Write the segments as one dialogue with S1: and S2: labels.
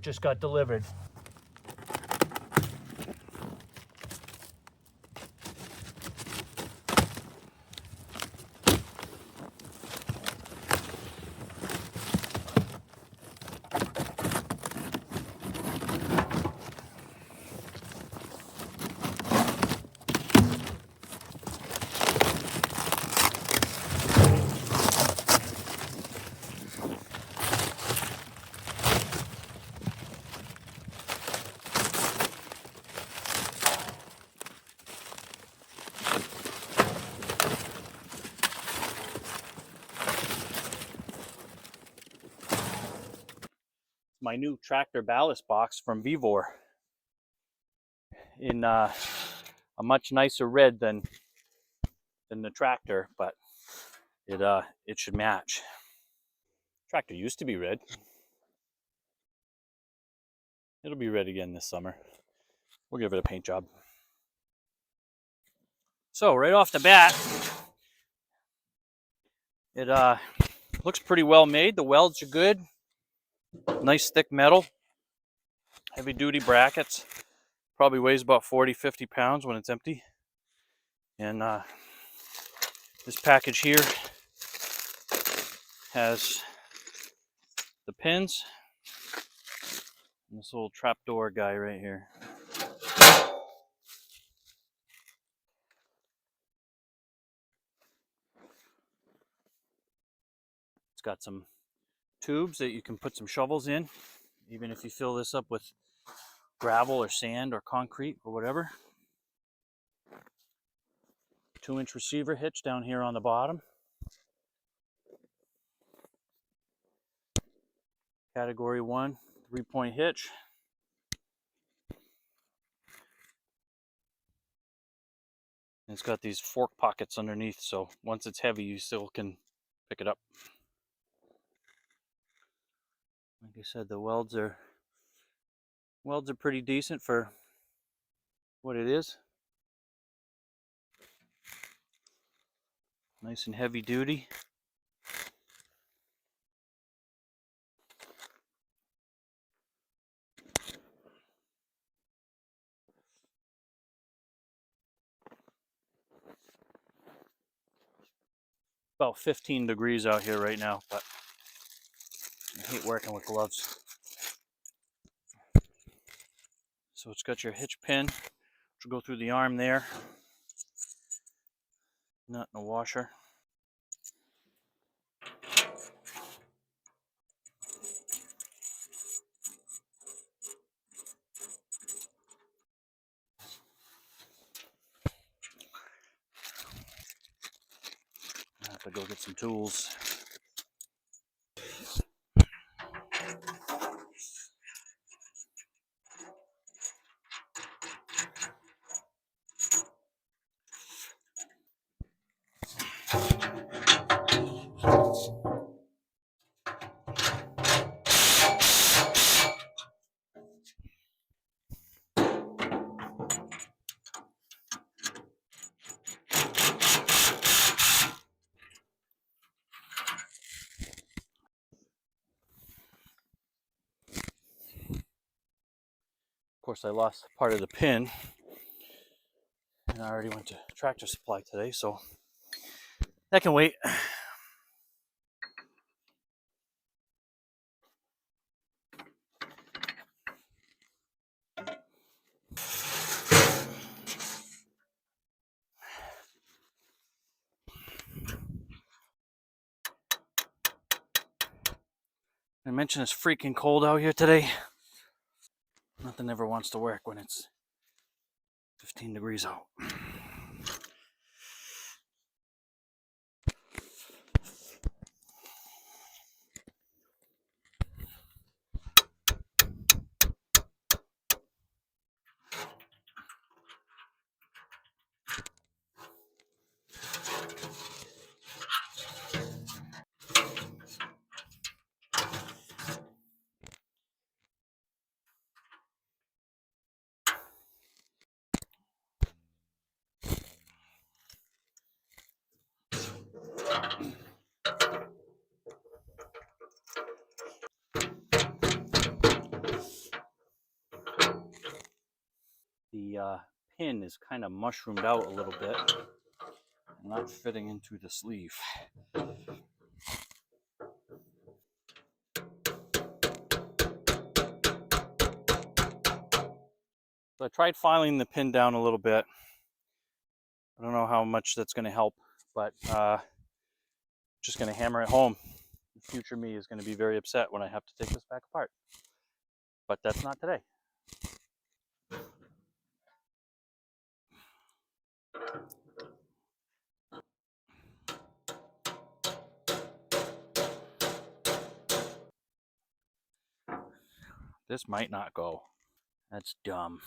S1: just got delivered. My new tractor ballast box from Vivor in a much nicer red than the tractor, but it should match. Tractor used to be red. It'll be red again this summer. We'll give it a paint job. So right off the bat, it looks pretty well made. The welds are good. Nice thick metal. Heavy duty brackets. Probably weighs about 40-50 pounds when it's empty. And this package here has the pins and this little trapdoor guy right here. It's got some tubes that you can put some shovels in, even if you fill this up with gravel or sand or concrete or whatever. 2-inch receiver hitch down here on the bottom. Category 1 3-point hitch. And it's got these fork pockets underneath, so once it's heavy you still can pick it up. Like I said, the welds are pretty decent for what it is. Nice and heavy duty. About 15 degrees out here right now, but I hate working with gloves. So it's got your hitch pin, which will go through the arm there. Nut and a washer. I have to go get some tools. Of course, I lost part of the pin, and I already went to Tractor Supply today, so that can wait. I mentioned it's freaking cold out here today. Nothing ever wants to work when it's 15 degrees out. the pin is kind of mushroomed out a little bit, not fitting into the sleeve. So I tried filing the pin down a little bit. I don't know how much that's going to help, but just going to hammer it home. Future me is going to be very upset when I have to take this back apart. But that's not today. This might not go. That's dumb.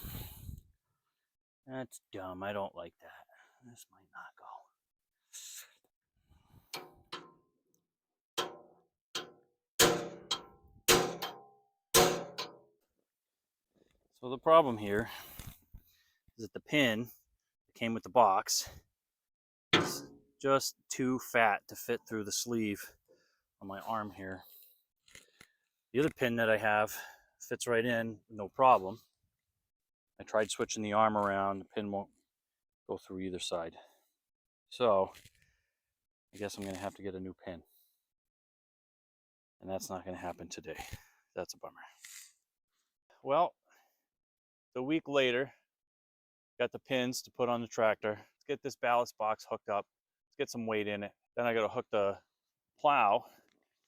S1: That's dumb. I don't like that. This might not go. So the problem here is that the pin that came with the box is just too fat to fit through the sleeve on my arm here. The other pin that I have fits right in, no problem. I tried switching the arm around, the pin won't go through either side. So I guess I'm going to have to get a new pin. And that's not going to happen today. That's a bummer. Well, a week later, got the pins to put on the tractor. Let's get this ballast box hooked up. Let's get some weight in it. Then I got to hook the plow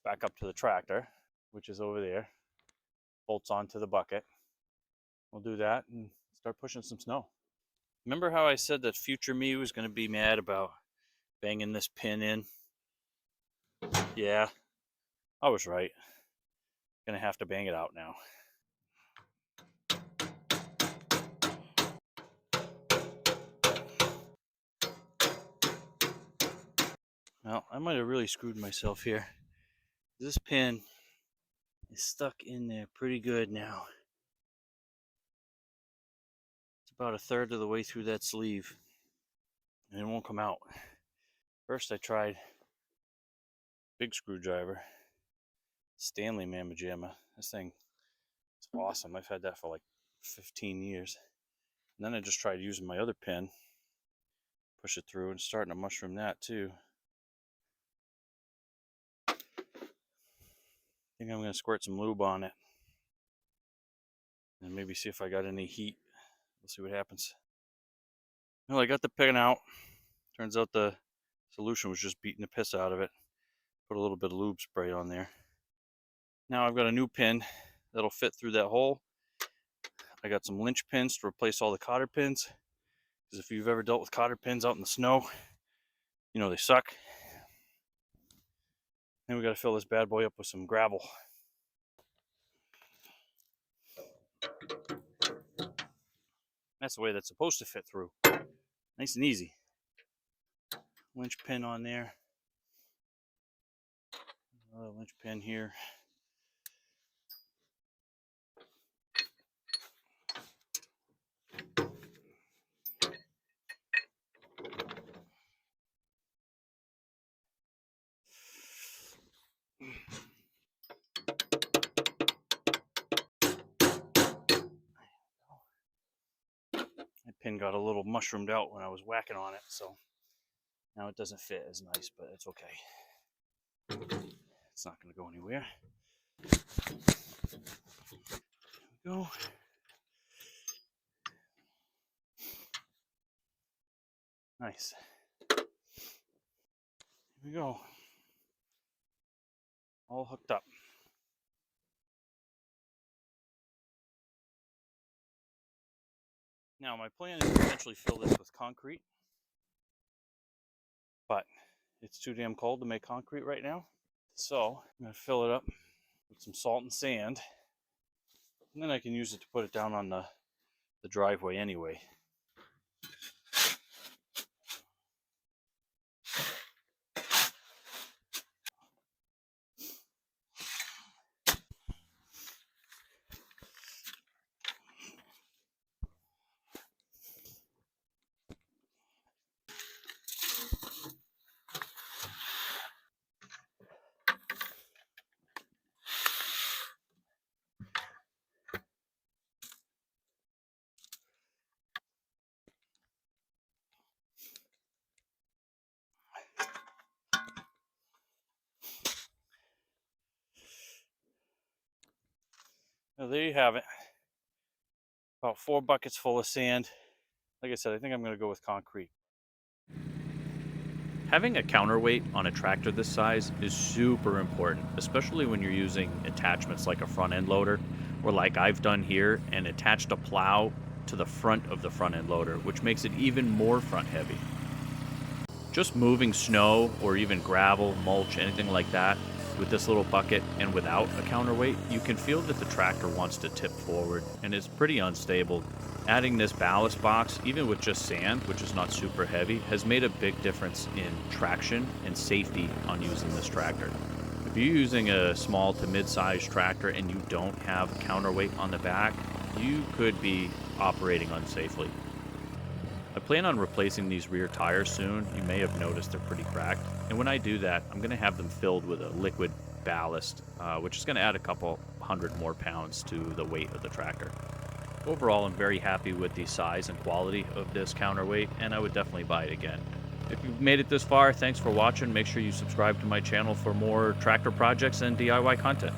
S1: back up to the tractor, which is over there. Bolts onto the bucket. We'll do that and start pushing some snow. Remember how I said that future me was going to be mad about banging this pin in? Yeah, I was right. Gonna have to bang it out now. Well, I might have really screwed myself here. This pin is stuck in there pretty good now. It's about a third of the way through that sleeve, and it won't come out. First I tried big screwdriver, Stanley Mamma Jamma. This thing is awesome. I've had that for like 15 years. And then I just tried using my other pin, push it through, and starting to mushroom that too. I think I'm going to squirt some lube on it and maybe see if I got any heat. We'll see what happens. Well, I got the pin out. Turns out the solution was just beating the piss out of it. Put a little bit of lube spray on there. Now I've got a new pin that'll fit through that hole. I got some lynch pins to replace all the cotter pins, because if you've ever dealt with cotter pins out in the snow, you know they suck. Then we got to fill this bad boy up with some gravel. That's the way that's supposed to fit through. Nice and easy. Lynch pin on there. Another lynch pin here. That pin got a little mushroomed out when I was whacking on it, so now it doesn't fit as nice, but it's okay. It's not going to go anywhere. There we go. Nice. Here we go. All hooked up. Now my plan is to eventually fill this with concrete, but it's too damn cold to make concrete right now. So I'm going to fill it up with some salt and sand, and then I can use it to put it down on the driveway anyway. So there you have it. About 4 buckets full of sand. Like I said, I think I'm going to go with concrete. Having a counterweight on a tractor this size is super important, especially when you're using attachments like a front end loader, or like I've done here and attached a plow to the front of the front end loader, which makes it even more front heavy. Just moving snow or even gravel, mulch, anything like that with this little bucket and without a counterweight, you can feel that the tractor wants to tip forward and is pretty unstable. Adding this ballast box, even with just sand, which is not super heavy, has made a big difference in traction and safety on using this tractor. If you're using a small to mid-sized tractor and you don't have a counterweight on the back, you could be operating unsafely. I plan on replacing these rear tires soon. You may have noticed they're pretty cracked. And when I do that, I'm going to have them filled with a liquid ballast, which is going to add a couple hundred more pounds to the weight of the tractor. Overall, I'm very happy with the size and quality of this counterweight, and I would definitely buy it again. If you've made it this far, thanks for watching. Make sure you subscribe to my channel for more tractor projects and DIY content.